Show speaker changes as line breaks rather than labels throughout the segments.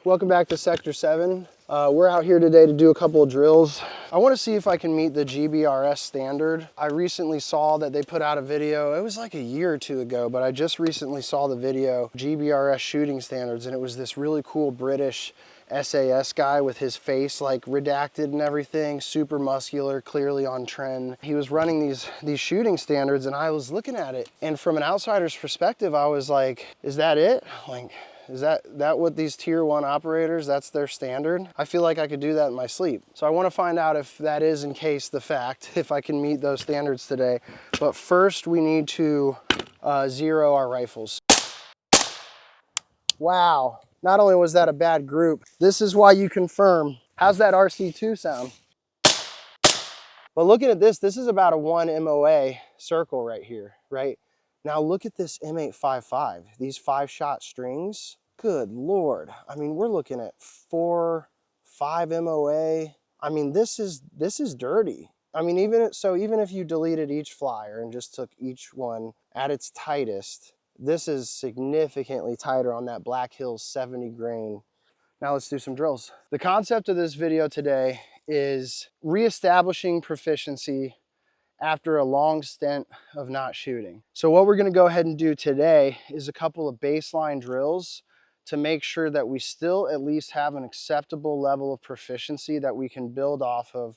Welcome back to Sector 7. We're out here today to do a couple of drills. I want to see if I can meet the GBRS standard. I recently saw that they put out a video, it was like a year or two ago, but I just recently saw the video, GBRS shooting standards, and it was this really cool British SAS guy with his face like redacted and everything, super muscular, clearly on trend. He was running these shooting standards, and I was looking at it, and from an outsider's perspective, I was like, is that it? Like, is that what these tier 1 operators, that's their standard? I feel like I could do that in my sleep. So I want to find out if that is in case the fact, if I can meet those standards today. But first we need to zero our rifles. Wow, not only was that a bad group, this is why you confirm. How's that RC2 sound? But looking at this is about a 1 MOA circle right here, right? Now look at this M855, these 5-shot strings. Good Lord. I mean, we're looking at 4, 5 MOA. I mean, this is dirty. I mean, even if you deleted each flyer and just took each one at its tightest, this is significantly tighter on that Black Hills 70 grain. Now let's do some drills. The concept of this video today is reestablishing proficiency after a long stint of not shooting. So what we're gonna go ahead and do today is a couple of baseline drills to make sure that we still at least have an acceptable level of proficiency that we can build off of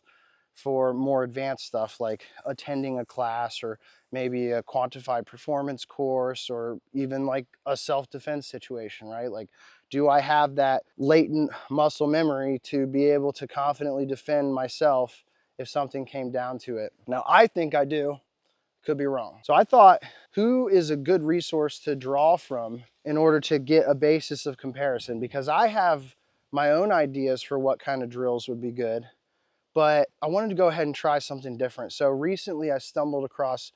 for more advanced stuff like attending a class or maybe a quantified performance course or even like a self-defense situation, right? Like, do I have that latent muscle memory to be able to confidently defend myself if something came down to it? Now, I think I do. Could be wrong. So I thought, who is a good resource to draw from in order to get a basis of comparison? Because I have my own ideas for what kind of drills would be good, but I wanted to go ahead and try something different. So recently I stumbled across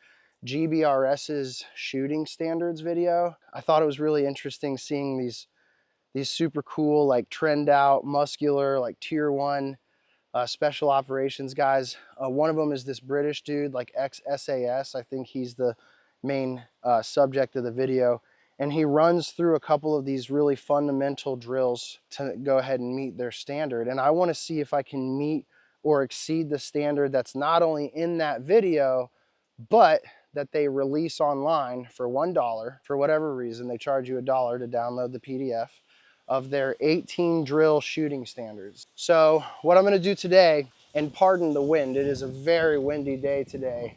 GBRS's shooting standards video. I thought it was really interesting seeing these super cool, like trend out, muscular, like tier 1 special operations guys. One of them is this British dude, like ex-SAS. I think he's the main subject of the video. And he runs through a couple of these really fundamental drills to go ahead and meet their standard. And I want to see if I can meet or exceed the standard that's not only in that video, but that they release online for $1. For whatever reason, they charge you $1 to download the PDF of their 18 drill shooting standards. So what I'm gonna do today, and pardon the wind, it is a very windy day today.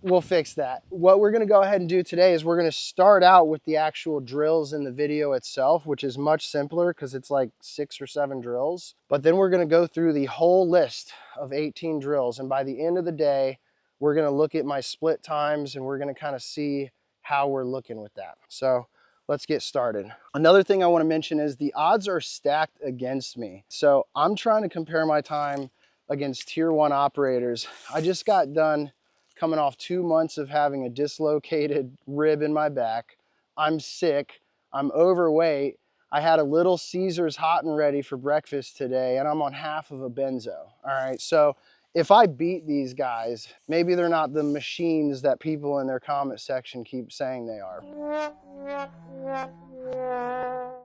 We'll fix that. What we're gonna go ahead and do today is we're gonna start out with the actual drills in the video itself, which is much simpler because it's like 6 or 7 drills. But then we're gonna go through the whole list of 18 drills. And by the end of the day, we're gonna look at my split times and we're gonna kind of see how we're looking with that. So let's get started. Another thing I want to mention is the odds are stacked against me. So I'm trying to compare my time against tier 1 operators. I just got done coming off 2 months of having a dislocated rib in my back. I'm sick, I'm overweight. I had a Little Caesars hot and ready for breakfast today, and I'm on half of a benzo. All right, so if I beat these guys, maybe they're not the machines that people in their comment section keep saying they are.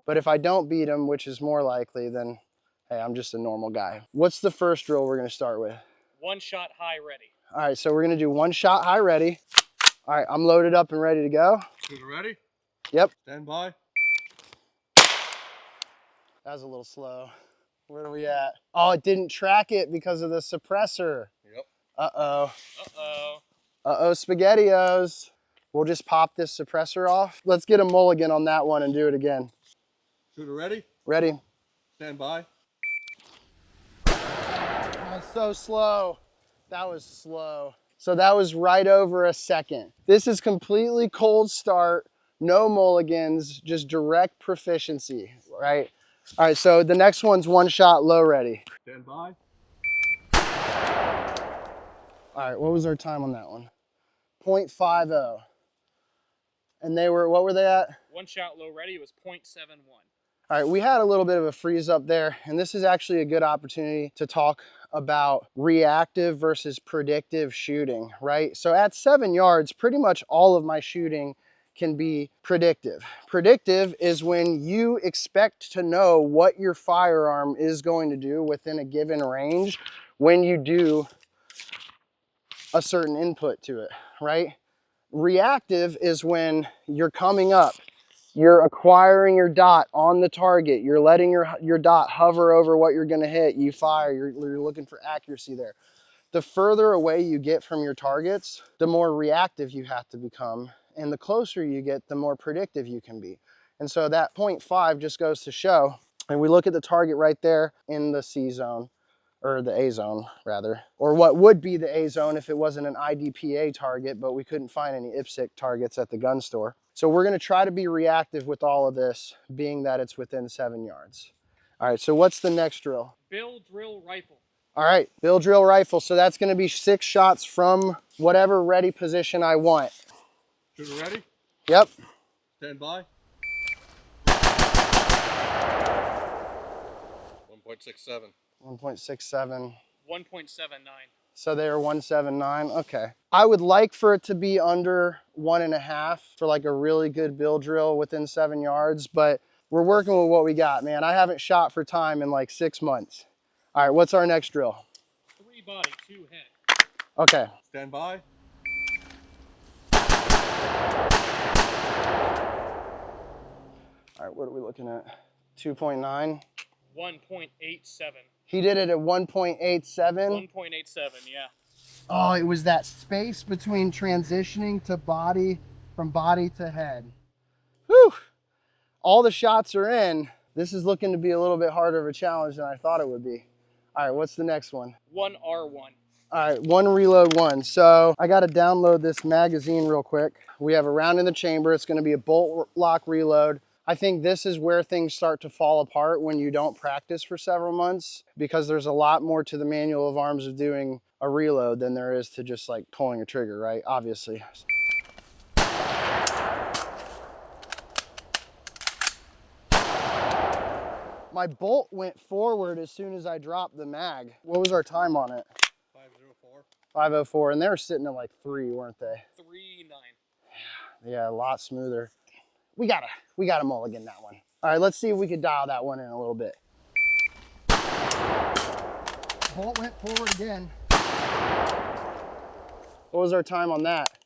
But if I don't beat them, which is more likely, then hey, I'm just a normal guy. What's the first drill we're gonna start with?
One shot high ready.
All right, so we're gonna do one shot high ready. All right, I'm loaded up and ready to go.
Shooter ready?
Yep.
Stand by.
That was a little slow. Where are we at? Oh, it didn't track it because of the suppressor.
Yep.
Uh-oh.
Uh-oh.
Uh-oh, SpaghettiOs. We'll just pop this suppressor off. Let's get a mulligan on that one and do it again.
Shooter ready?
Ready?
Stand by.
That's so slow. That was slow. So that was right over a second. This is completely cold start, no mulligans, just direct proficiency, right? All right, so the next one's one shot low ready.
Stand by.
All right, what was our time on that one? 0.50. And they were, what were they at?
One shot low ready was 0.71.
All right, we had a little bit of a freeze up there, and this is actually a good opportunity to talk about reactive versus predictive shooting, right? So at 7 yards, pretty much all of my shooting can be predictive. Predictive is when you expect to know what your firearm is going to do within a given range when you do a certain input to it, right? Reactive is when you're coming up, you're acquiring your dot on the target, you're letting your dot hover over what you're gonna hit, you fire, you're looking for accuracy there. The further away you get from your targets, the more reactive you have to become, and the closer you get, the more predictive you can be. And so that 0.5 just goes to show, and we look at the target right there in the C zone, or the A zone rather, or what would be the A zone if it wasn't an IDPA target, but we couldn't find any IPSC targets at the gun store. So we're gonna try to be reactive with all of this, being that it's within 7 yards. All right, so what's the next drill?
Bill drill rifle.
All right, Bill drill rifle. So that's gonna be 6 shots from whatever ready position I want.
Shooter ready?
Yep.
Stand by. 1.67.
1.67.
1.79.
So they are 179, okay. I would like for it to be under 1.5 for like a really good bill drill within 7 yards, but we're working with what we got, man. I haven't shot for time in like 6 months. All right, what's our next drill?
3 body, 2 head.
Okay.
Stand by.
All right, what are we looking at? 2.9?
1.87.
He did it at 1.87?
1.87, yeah.
Oh, it was that space between transitioning to body, from body to head. Whew. All the shots are in. This is looking to be a little bit harder of a challenge than I thought it would be. All right, what's the next one?
1R1.
All right, one reload one. So I got to download this magazine real quick. We have a round in the chamber. It's going to be a bolt lock reload. I think this is where things start to fall apart when you don't practice for several months, because there's a lot more to the manual of arms of doing a reload than there is to just like pulling a trigger, right? Obviously. My bolt went forward as soon as I dropped the mag. What was our time on it?
5:04.
5:04, and they were sitting at like 3, weren't they?
3.9.
Yeah, a lot smoother. We gotta mulligan that one. All right, let's see if we could dial that one in a little bit. Bolt went forward again. What was our time on that?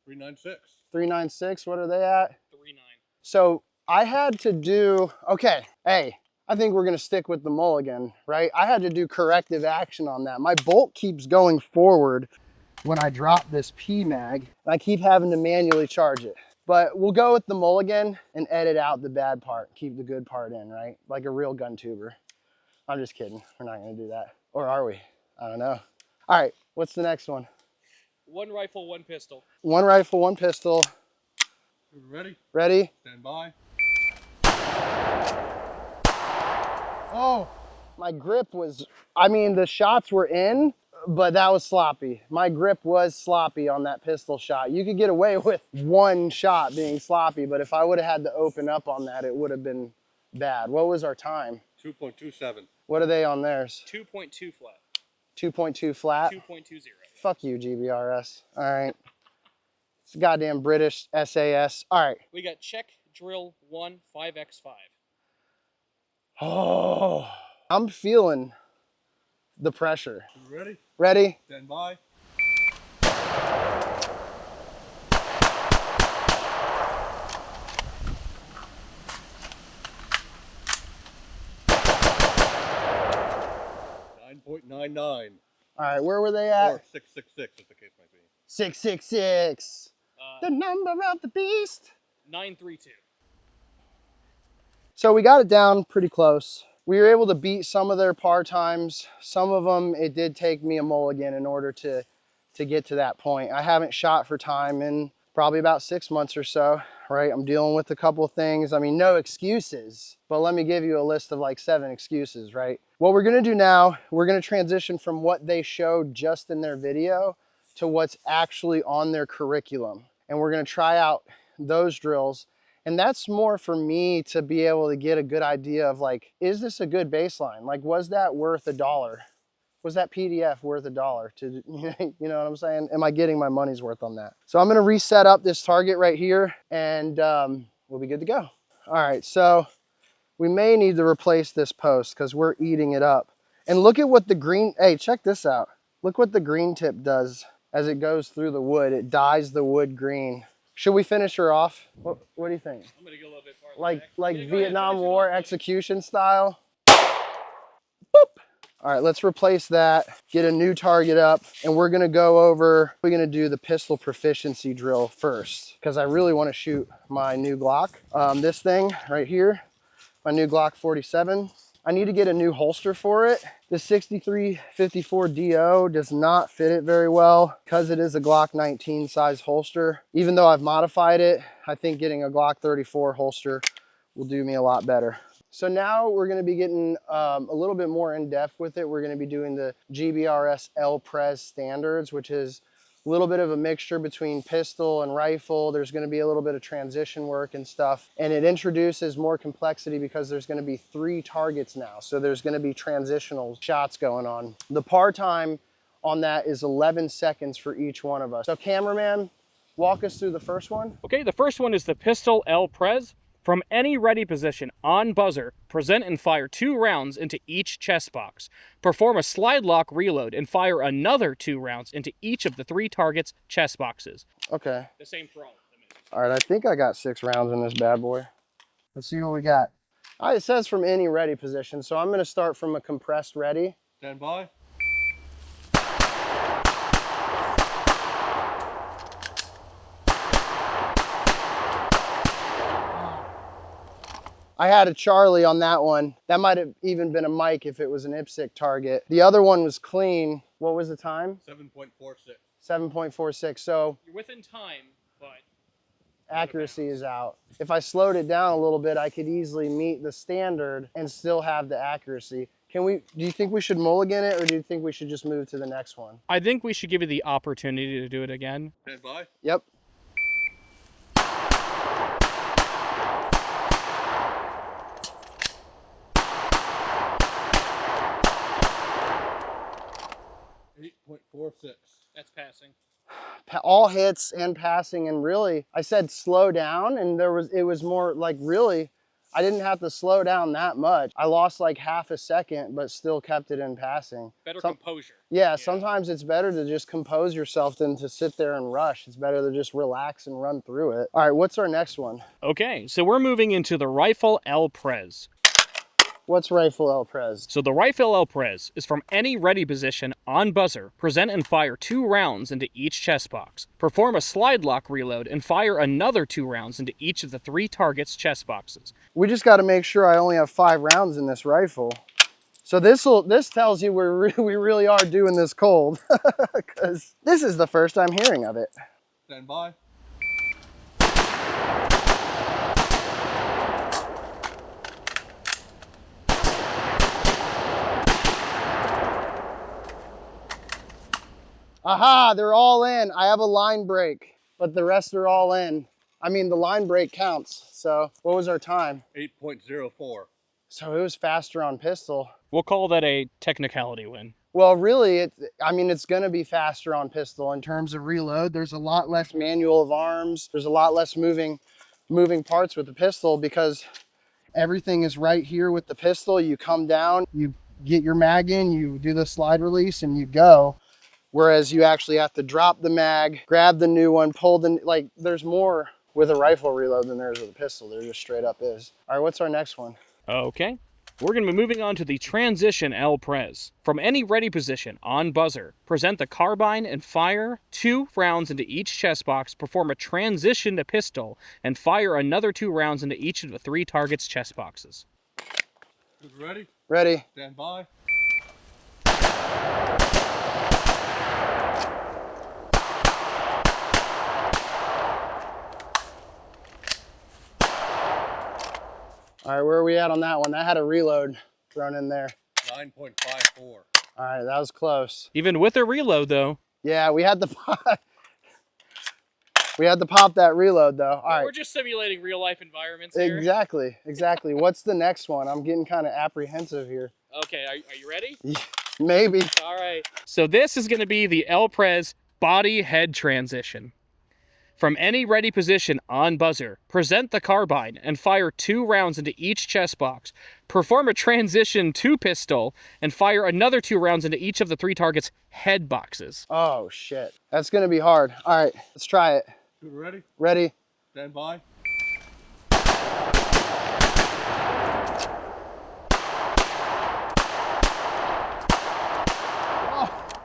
3.96.
3.96, what are they at?
3.9.
So I had to do, okay, hey, I think we're gonna stick with the mulligan, right? I had to do corrective action on that. My bolt keeps going forward when I drop this P mag, and I keep having to manually charge it. But we'll go with the mulligan and edit out the bad part, keep the good part in, right? Like a real gun tuber. I'm just kidding, we're not gonna do that. Or are we? I don't know. All right, what's the next one?
1 rifle, 1 pistol.
1 rifle, 1 pistol.
Shooter ready?
Ready?
Stand by.
Oh, my grip was, I mean, the shots were in, but that was sloppy. My grip was sloppy on that pistol shot. You could get away with 1 shot being sloppy, but if I would have had to open up on that, it would have been bad. What was our time?
2.27.
What are they on theirs?
2.2 flat.
2.2 flat?
2.20.
Fuck you, GBRS. All right. It's goddamn British SAS. All right.
We got check drill 1 5x5.
Oh, I'm feeling the pressure.
You ready?
Ready?
Stand by. 9.99
All right, where were they at?
or 666, as the case might be.
666. The number of the beast.
932.
So we got it down pretty close. We were able to beat some of their par times. Some of them, it did take me a mulligan in order to get to that point. I haven't shot for time in probably about 6 months or so, right? I'm dealing with a couple of things. I mean, no excuses, but let me give you a list of like 7 excuses, right? What we're gonna do now, we're gonna transition from what they showed just in their video to what's actually on their curriculum. And we're gonna try out those drills. And that's more for me to be able to get a good idea of like, is this a good baseline? Like, was that worth $1? Was that PDF worth $1 to, you know what I'm saying? Am I getting my money's worth on that? So I'm gonna reset up this target right here and we'll be good to go. All right, so we may need to replace this post because we're eating it up. And look at what the green, hey, check this out. Look what the green tip does as it goes through the wood. It dyes the wood green. Should we finish her off? What do you think?
I'm gonna go a little bit farther
Like
back.
like
Yeah, go ahead,
Vietnam
finish it
War
off, buddy.
execution style? Boop. All right, let's replace that, get a new target up, and we're gonna we're gonna do the pistol proficiency drill first, because I really wanna shoot my new Glock. This thing right here, my new Glock 47. I need to get a new holster for it. The 6354 DO does not fit it very well because it is a Glock 19 size holster. Even though I've modified it, I think getting a Glock 34 holster will do me a lot better. So now we're gonna be getting a little bit more in depth with it. We're gonna be doing the GBRS L-Pres standards, which is a little bit of a mixture between pistol and rifle. There's gonna be a little bit of transition work and stuff. And it introduces more complexity because there's gonna be 3 targets now. So there's gonna be transitional shots going on. The par time on that is 11 seconds for each one of us. So cameraman, walk us through the first one.
Okay, the first one is the pistol L Pres. From any ready position on buzzer, present and fire 2 rounds into each chest box. Perform a slide lock reload and fire another 2 rounds into each of the 3 targets' chest boxes.
Okay.
The same for all of them.
All right, I think I got 6 rounds in this bad boy. Let's see what we got. All right, it says from any ready position, so I'm gonna start from a compressed ready.
Stand by.
I had a Charlie on that one. That might have even been a Mike if it was an IPSC target. The other one was clean. What was the time?
7.46.
7.46, so
You're within time, but
accuracy is out. If I slowed it down a little bit, I could easily meet the standard and still have the accuracy. Do you think we should mulligan it, or do you think we should just move to the next one?
I think we should give you the opportunity to do it again.
Stand by.
Yep.
.46.
That's passing.
All hits and passing, and really, I said slow down, and it was more like really, I didn't have to slow down that much. I lost like half a second, but still kept it in passing.
Better composure.
Yeah, sometimes it's better to just compose yourself than to sit there and rush. It's better to just relax and run through it. All right, what's our next one?
Okay, so we're moving into the Rifle L Pres.
What's Rifle L Pres?
So the Rifle L Pres is from any ready position on buzzer, present and fire 2 rounds into each chest box. Perform a slide lock reload and fire another 2 rounds into each of the 3 targets' chest boxes.
We just got to make sure I only have 5 rounds in this rifle. So this tells you we really are doing this cold, because this is the first I'm hearing of it.
Stand by.
Aha, they're all in. I have a line break, but the rest are all in. I mean, the line break counts. So what was our time?
8.04.
So it was faster on pistol.
We'll call that a technicality win.
Well, really, it's going to be faster on pistol in terms of reload. There's a lot less manual of arms. There's a lot less moving parts with the pistol because everything is right here with the pistol. You come down, you get your mag in, you do the slide release, and you go. Whereas you actually have to drop the mag, grab the new one, pull the, like, there's more with a rifle reload than there is with a pistol. There just straight up is. All right, what's our next one?
Okay. We're going to be moving on to the transition L-Prez. From any ready position on buzzer, present the carbine and fire 2 rounds into each chest box, perform a transition to pistol, and fire another 2 rounds into each of the 3 targets' chest boxes.
Ready?
Ready.
Stand by.
All right, where are we at on that one? That had a reload thrown in there.
9.54.
All right, that was close.
Even with a reload, though.
Yeah, we had to pop that reload though. All right.
We're just simulating real life environments here.
Exactly, exactly. What's the next one? I'm getting kind of apprehensive here.
Okay, are you ready?
Maybe.
All right. So this is going to be the L-Prez body head transition. From any ready position on buzzer, present the carbine and fire 2 rounds into each chest box. Perform a transition to pistol and fire another 2 rounds into each of the 3 targets' head boxes.
Oh shit, that's gonna be hard. All right, let's try it.
Ready?
Ready.
Stand by.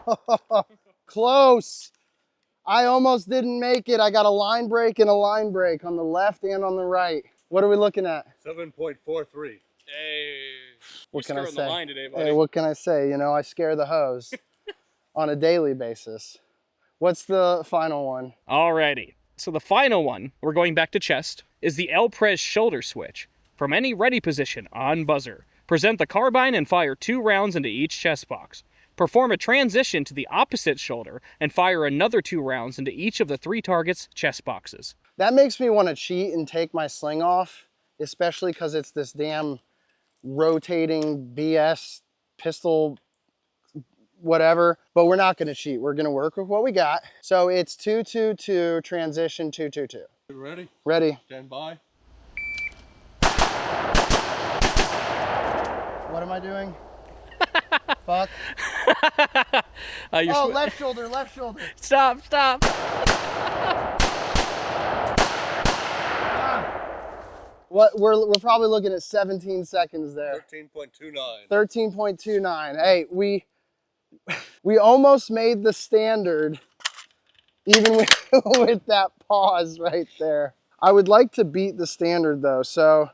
Oh, close. I almost didn't make it. I got a line break and a line break on the left and on the right. What are we looking at?
7.43.
Hey,
What can I say?
The line today, buddy.
Hey, what can I say? You know, I scare the hose on a daily basis. What's the final one?
Alrighty. So the final one, we're going back to chest, is the L-Prez shoulder switch. From any ready position on buzzer, present the carbine and fire 2 rounds into each chest box. Perform a transition to the opposite shoulder and fire another 2 rounds into each of the 3 targets' chest boxes.
That makes me want to cheat and take my sling off, especially because it's this damn rotating BS pistol whatever, but we're not going to cheat. We're going to work with what we got. So it's 222 transition 222.
Ready?
Ready.
Stand by.
What am I doing? Fuck.
You're
Oh, left shoulder, left shoulder.
Stop.
What we're probably looking at 17 seconds there.
13.29.
13.29. Hey, we almost made the standard even with, with that pause right there. I would like to beat the standard though, so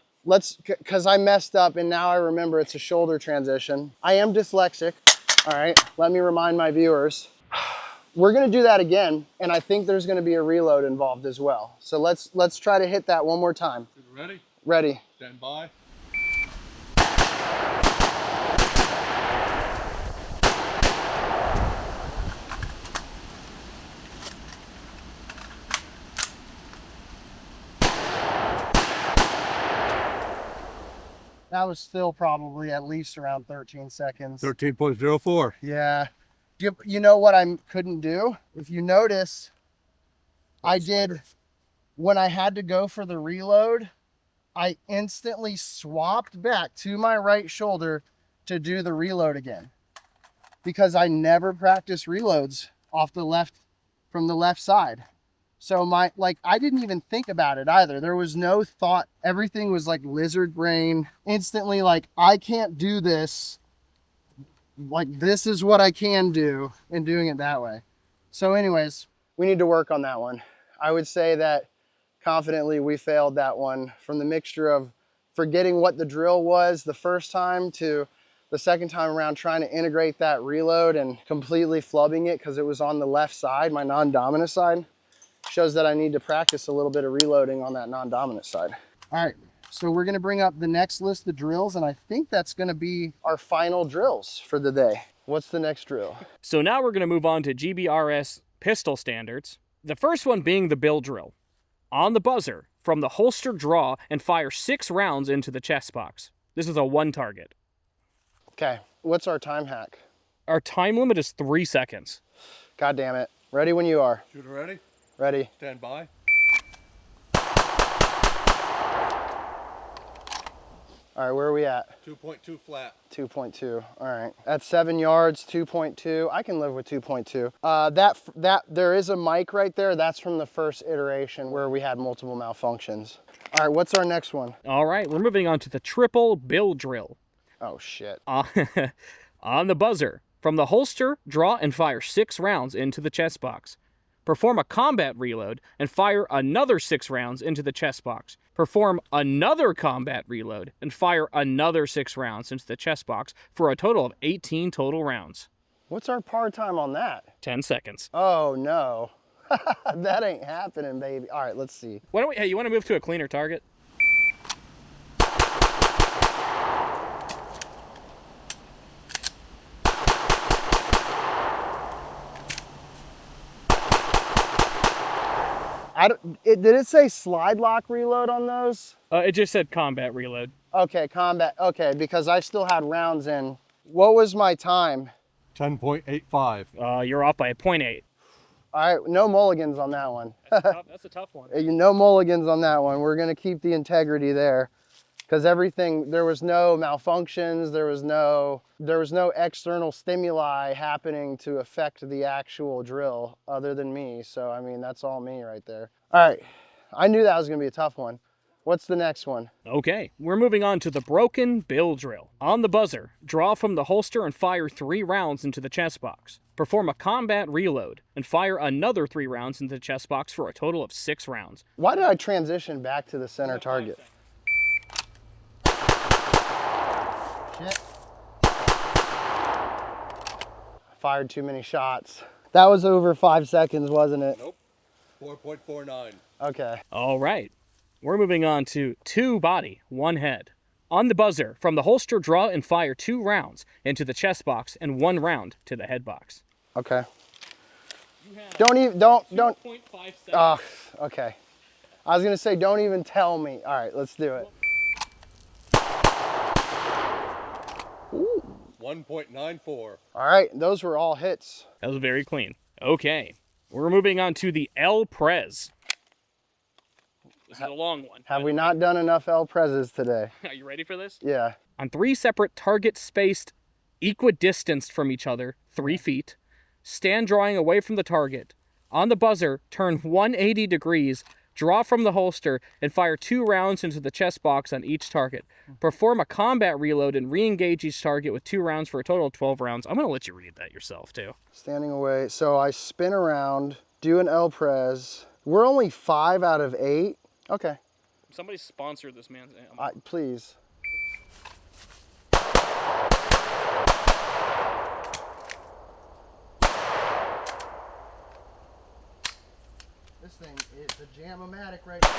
because I messed up and now I remember it's a shoulder transition. I am dyslexic, all right? Let me remind my viewers. We're gonna do that again, and I think there's gonna be a reload involved as well. So let's try to hit that one more time.
Ready?
Ready.
Stand by.
That was still probably at least around 13 seconds.
13.04.
Yeah. You know what I couldn't do? If you notice, when I had to go for the reload, I instantly swapped back to my right shoulder to do the reload again. Because I never practice reloads from the left side. So I didn't even think about it either. There was no thought. Everything was like lizard brain. Instantly, like, I can't do this. Like, this is what I can do, and doing it that way. So anyways, we need to work on that one. I would say that confidently we failed that one, from the mixture of forgetting what the drill was the first time to the second time around trying to integrate that reload and completely flubbing it because it was on the left side, my non-dominant side. Shows that I need to practice a little bit of reloading on that non-dominant side. All right, so we're gonna bring up the next list of drills, and I think that's gonna be our final drills for the day. What's the next drill?
So now we're going to move on to GBRS pistol standards. The first one being the bill drill. On the buzzer, from the holster draw and fire 6 rounds into the chest box. This is a 1 target.
Okay, what's our time hack?
Our time limit is 3 seconds.
God damn it. Ready when you are.
Shooter ready?
Ready.
Stand by.
All right, where are we at?
2.2 flat.
2.2. All right. At 7 yards, 2.2. I can live with 2.2. That there is a mic right there. That's from the first iteration where we had multiple malfunctions. All right, what's our next one?
All right, we're moving on to the triple bill drill.
Oh shit.
On the buzzer, from the holster, draw and fire 6 rounds into the chest box. Perform a combat reload and fire another 6 rounds into the chest box. Perform another combat reload and fire another 6 rounds into the chest box for a total of 18 total rounds.
What's our par time on that?
10 seconds.
Oh no. That ain't happening, baby. All right, let's see.
Why don't we, hey, you want to move to a cleaner target?
Did it say slide lock reload on those?
It just said combat reload.
Okay, combat. Okay, because I still had rounds in. What was my time?
10.85.
You're off by a 0.8.
All right, no mulligans on that one.
That's a tough one.
No mulligans on that one. We're gonna keep the integrity there, because everything, there was no malfunctions, there was no external stimuli happening to affect the actual drill other than me. So I mean, that's all me right there. All right, I knew that was gonna be a tough one. What's the next one?
Okay, we're moving on to the broken bill drill. On the buzzer, draw from the holster and fire 3 rounds into the chest box. Perform a combat reload and fire another 3 rounds into the chest box for a total of 6 rounds.
Why did I transition back to the center target? Shit. Fired too many shots. That was over 5 seconds, wasn't it?
Nope. 4.49.
Okay.
All right, we're moving on to 2 body, 1 head. On the buzzer, from the holster, draw and fire 2 rounds into the chest box and 1 round to the head box.
Okay.
You have
Don't.
2.5 seconds.
Oh, okay. I was gonna say, don't even tell me. All right, let's do it.
1.94.
All right, those were all hits.
That was very clean. Okay, we're moving on to the El Prez. This is a long one.
Have we not done enough El Prezes today?
Are you ready for this?
Yeah.
On 3 separate targets spaced equidistanced from each other, 3 feet, stand drawing away from the target. On the buzzer, turn 180 degrees, draw from the holster, and fire 2 rounds into the chest box on each target. Perform a combat reload and re-engage each target with 2 rounds for a total of 12 rounds. I'm going to let you read that yourself, too.
Standing away. So I spin around, do an El Prez. We're only 5 out of 8. Okay.
Somebody sponsor this man's
Please. This thing is a jam-o-matic right now.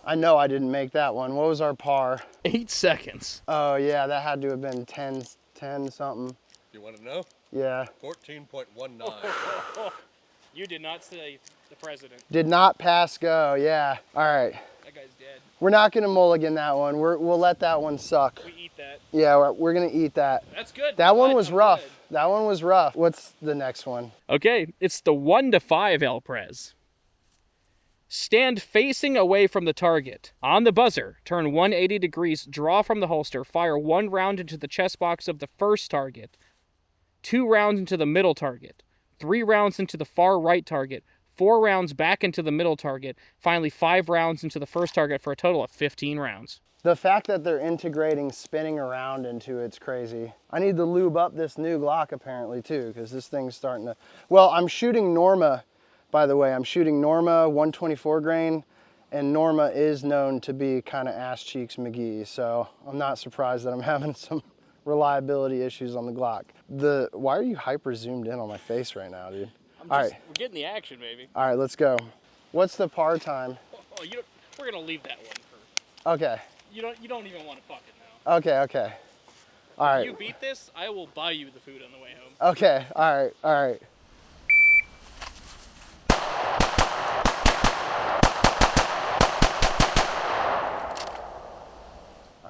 I know I didn't make that one. What was our par?
8 seconds.
Oh yeah, that had to have been 10 something.
You want to know?
Yeah.
14.19.
You did not say the president.
Did not pass go, yeah. All right.
That guy's dead.
We're not gonna mulligan that one. We'll let that one suck.
We eat that.
Yeah, we're gonna eat that.
That's good.
That one was
I'm
rough.
good.
That one was rough. What's the next one?
Okay, it's the 1 to 5 El Prez. Stand facing away from the target. On the buzzer, turn 180 degrees, draw from the holster, fire 1 round into the chest box of the first target, 2 rounds into the middle target, 3 rounds into the far right target, 4 rounds back into the middle target, finally 5 rounds into the first target for a total of 15 rounds.
The fact that they're integrating spinning around into it's crazy. I need to lube up this new Glock apparently too, because this thing's starting to... Well, I'm shooting Norma, by the way. I'm shooting Norma 124 grain, and Norma is known to be kind of ass cheeks McGee, so I'm not surprised that I'm having some reliability issues on the Glock. Why are you hyper zoomed in on my face right now, dude? All right.
We're getting the action, baby.
All right, let's go. What's the par time?
Oh, we're gonna leave that one for.
Okay.
You don't even want to fuck it now.
Okay. All right.
If you beat this, I will buy you the food on the way home.
Okay. All right. All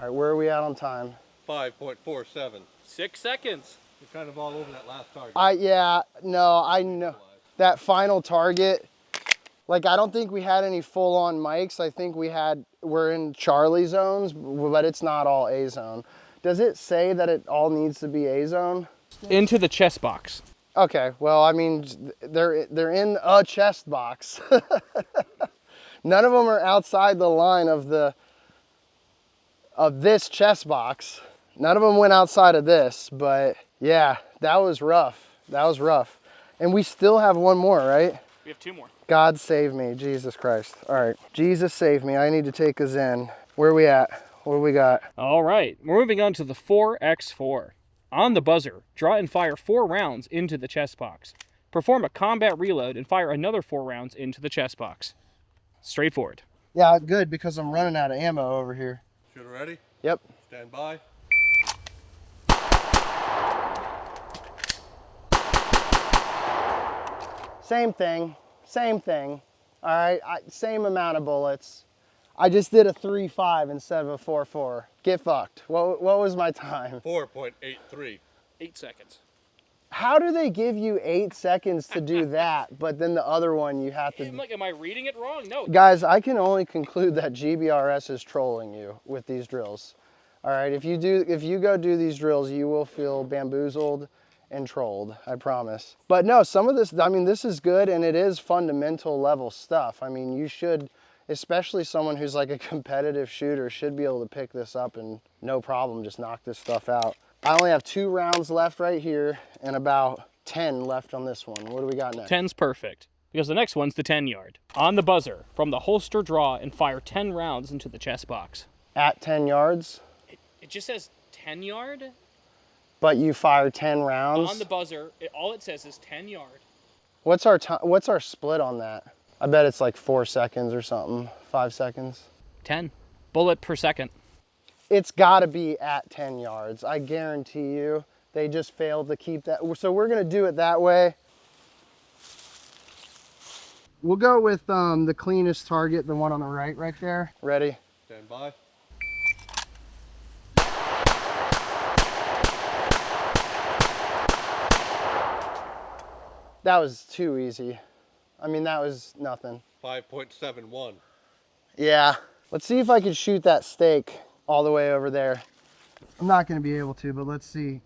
right, where are we at on time?
5.47.
6 seconds.
You're kind of all over that last target.
I know. That final target, Like, I don't think we had any full-on mics. I think we're in Charlie zones, but it's not all A zone. Does it say that it all needs to be A zone?
Into the chest box.
Okay, well, I mean, they're in a chest box. None of them are outside the line of this chest box. None of them went outside of this, but yeah, that was rough. That was rough. And we still have one more, right?
We have 2 more.
God save me, Jesus Christ. All right, Jesus save me. I need to take a Zen. Where are we at? What do we got?
All right, we're moving on to the 4x4. On the buzzer, draw and fire 4 rounds into the chest box. Perform a combat reload and fire another 4 rounds into the chest box. Straightforward.
Yeah, good, because I'm running out of ammo over here.
Shooter ready?
Yep.
Stand by.
Same thing, same thing. All right, same amount of bullets. I just did a 3.5 instead of a 4.4. Get fucked. What was my time?
4.83.
8 seconds.
How do they give you 8 seconds to do that, but then the other one you have to...
Am I reading it wrong? No.
Guys, I can only conclude that GBRS is trolling you with these drills. All right, if you go do these drills, you will feel bamboozled and trolled, I promise. But no, some of this, I mean, this is good, and it is fundamental level stuff. I mean, you should, especially someone who's like a competitive shooter, should be able to pick this up and no problem just knock this stuff out. I only have 2 rounds left right here and about 10 left on this one. What do we got next?
10's perfect, because the next one's the 10-yard. On the buzzer, from the holster, draw and fire 10 rounds into the chest box.
At 10 yards?
It just says 10-yard.
But you fire 10 rounds?
On the buzzer, all it says is 10-yard.
What's our split on that? I bet it's like 4 seconds or something, 5 seconds.
10. Bullet per second.
It's gotta be at 10 yards. I guarantee you. They just failed to keep that. So we're gonna do it that way. We'll go with the cleanest target, the one on the right there. Ready?
Stand by.
That was too easy. I mean, that was nothing.
5.71.
Yeah. Let's see if I can shoot that stake all the way over there. I'm not gonna be able to, but let's see.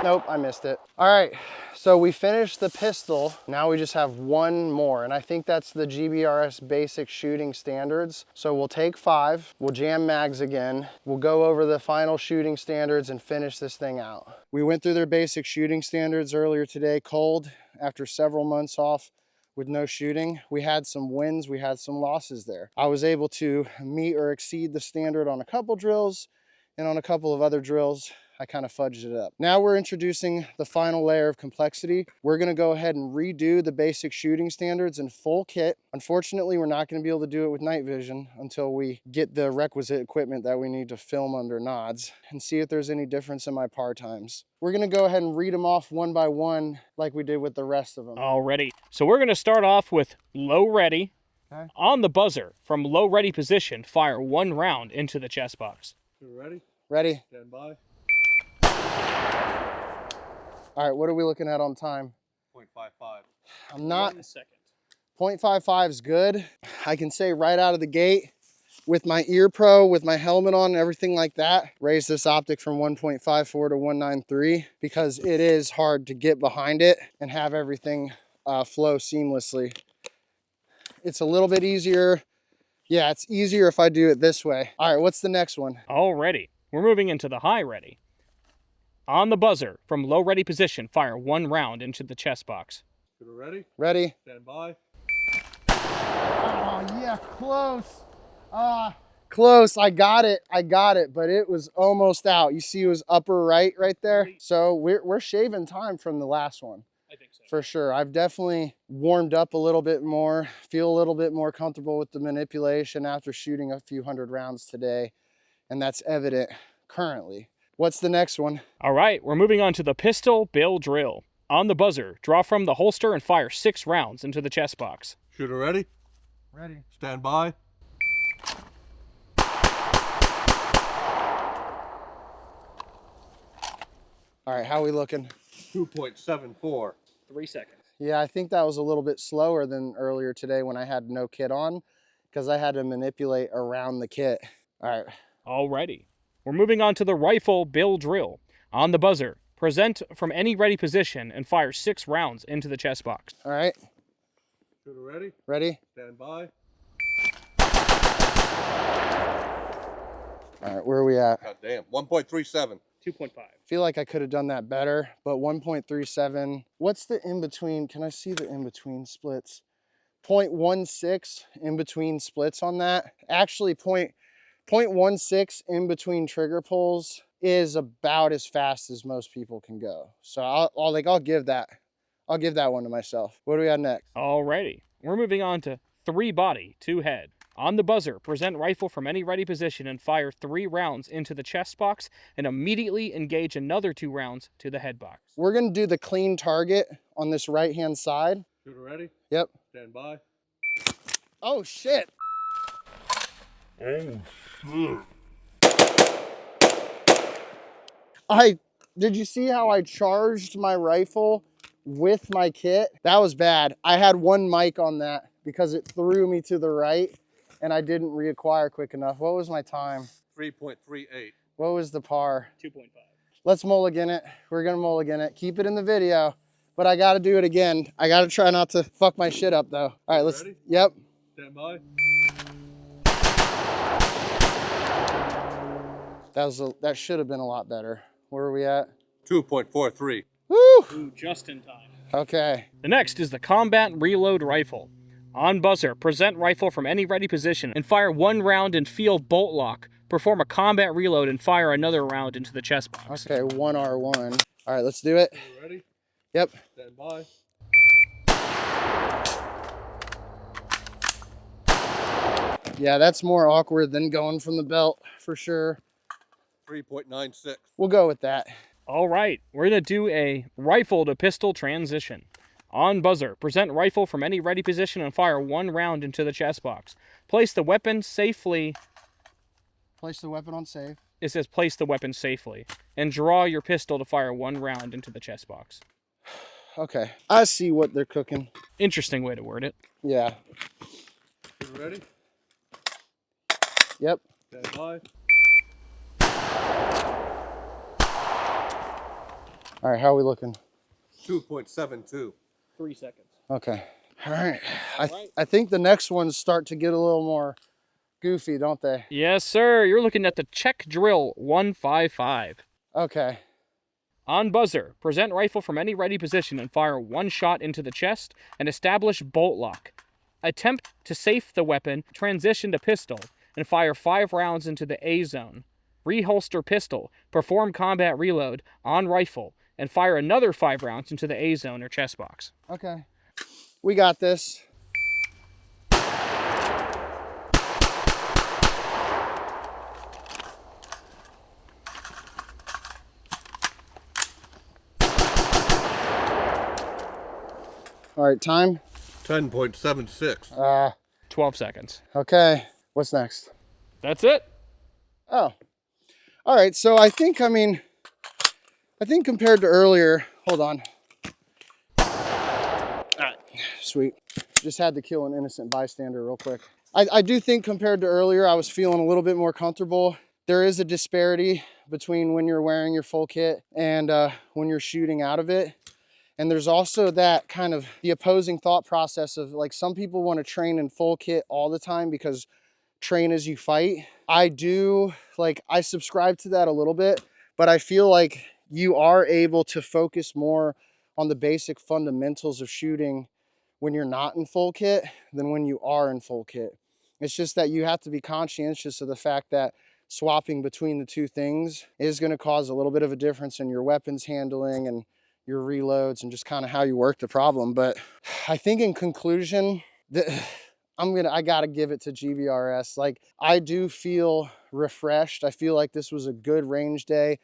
Nope, I missed it. All right, so we finished the pistol. Now we just have one more, and I think that's the GBRS basic shooting standards. So we'll take 5, we'll jam mags again, we'll go over the final shooting standards and finish this thing out. We went through their basic shooting standards earlier today, cold, after several months off with no shooting. We had some wins, we had some losses there. I was able to meet or exceed the standard on a couple drills, and on a couple of other drills, I kind of fudged it up. Now we're introducing the final layer of complexity. We're gonna go ahead and redo the basic shooting standards in full kit. Unfortunately, we're not gonna be able to do it with night vision until we get the requisite equipment that we need to film under nods and see if there's any difference in my par times. We're gonna go ahead and read them off one by one like we did with the rest of them.
Alrighty. So we're gonna start off with low ready.
Okay.
On the buzzer, from low ready position, fire 1 round into the chest box.
Shooter ready?
Ready?
Stand by.
All right, what are we looking at on time?
0.55.
I'm not,
1 second.
0.55 is good. I can say right out of the gate with my ear pro, with my helmet on and everything like that, raise this optic from 1.54 to 193 because it is hard to get behind it and have everything flow seamlessly. It's a little bit easier. Yeah, it's easier if I do it this way. All right, what's the next one?
Alrighty. We're moving into the high ready. On the buzzer, from low ready position, fire 1 round into the chest box.
Shooter ready?
Ready?
Stand by.
Oh, yeah, close. Close, I got it, but it was almost out. You see it was upper right there? So we're shaving time from the last one.
I think so.
For sure. I've definitely warmed up a little bit more, feel a little bit more comfortable with the manipulation after shooting a few hundred rounds today, and that's evident currently. What's the next one?
All right, we're moving on to the pistol bill drill. On the buzzer, draw from the holster and fire 6 rounds into the chest box.
Shooter ready?
Ready.
Stand by.
All right, how are we looking?
2.74.
3 seconds.
Yeah, I think that was a little bit slower than earlier today when I had no kit on because I had to manipulate around the kit. All right.
Alrighty. We're moving on to the rifle bill drill. On the buzzer, present from any ready position and fire 6 rounds into the chest box.
All right.
Shooter ready?
Ready?
Stand by.
All right, where are we at?
God damn. 1.37.
2.5.
Feel like I could have done that better, but 1.37. What's the in-between? Can I see the in-between splits? 0.16 in-between splits on that. Actually, 0.16 in between trigger pulls is about as fast as most people can go. So I'll give that one to myself. What do we got next?
Alrighty. We're moving on to 3 body, 2 head. On the buzzer, present rifle from any ready position and fire 3 rounds into the chest box and immediately engage another 2 rounds to the head box.
We're gonna do the clean target on this right-hand side.
Shooter ready?
Yep.
Stand by.
Oh shit. Did you see how I charged my rifle with my kit? That was bad. I had one mic on that because it threw me to the right and I didn't reacquire quick enough. What was my time?
3.38.
What was the par?
2.5.
Let's mulligan it. We're gonna mulligan it. Keep it in the video, but I gotta do it again. I gotta try not to fuck my shit up though. All right, let's,
Ready?
yep.
Stand by.
That should have been a lot better. Where are we at?
2.43.
Woo!
Ooh, just in time.
Okay.
The next is the combat reload rifle. On buzzer, present rifle from any ready position and fire 1 round and feel bolt lock. Perform a combat reload and fire another round into the chest box.
Okay, 1R1. All right, let's do it.
Shooter ready?
Yep.
Stand by.
Yeah, that's more awkward than going from the belt for sure.
3.96.
We'll go with that.
All right, we're going to do a rifle to pistol transition. On buzzer, present rifle from any ready position and fire 1 round into the chest box. Place the weapon safely.
Place the weapon on safe.
It says place the weapon safely. And draw your pistol to fire 1 round into the chest box.
Okay, I see what they're cooking.
Interesting way to word it.
Yeah.
Shooter ready?
Yep.
Stand by.
All right, how are we looking?
2.72.
3 seconds.
Okay. All right.
right.
I think the next ones start to get a little more goofy, don't they?
Yes, sir. You're looking at the check drill 155.
Okay.
On buzzer, present rifle from any ready position and fire 1 shot into the chest and establish bolt lock. Attempt to safe the weapon, transition to pistol, and fire 5 rounds into the A zone. Reholster pistol, perform combat reload on rifle, and fire another 5 rounds into the A zone or chest box.
Okay. We got this. All right, time.
10.76.
12 seconds.
Okay. What's next?
That's it.
Oh. All right, so I think compared to earlier, hold on. All right, sweet. Just had to kill an innocent bystander real quick. I do think compared to earlier, I was feeling a little bit more comfortable. There is a disparity between when you're wearing your full kit and when you're shooting out of it. And there's also that kind of the opposing thought process of like some people want to train in full kit all the time because train as you fight. I subscribe to that a little bit, but I feel like you are able to focus more on the basic fundamentals of shooting when you're not in full kit than when you are in full kit. It's just that you have to be conscientious of the fact that swapping between the two things is going to cause a little bit of a difference in your weapons handling and your reloads and just kind of how you work the problem. But I think in conclusion, I gotta give it to GBRS. Like, I do feel refreshed. I feel like this was a good range day.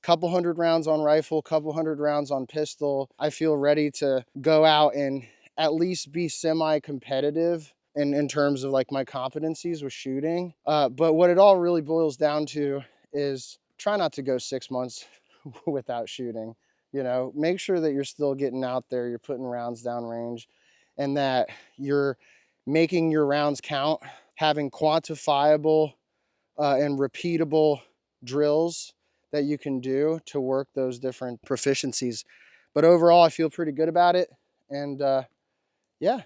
Couple 100 rounds on rifle, couple 100 rounds on pistol. I feel ready to go out and at least be semi-competitive in terms of like my competencies with shooting. But what it all really boils down to is try not to go 6 months without shooting. You know, make sure that you're still getting out there, you're putting rounds downrange, and that you're making your rounds count, having quantifiable and repeatable drills that you can do to work those different proficiencies. But overall, I feel pretty good about it. And yeah, if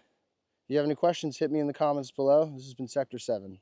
you have any questions, hit me in the comments below. This has been Sector 7.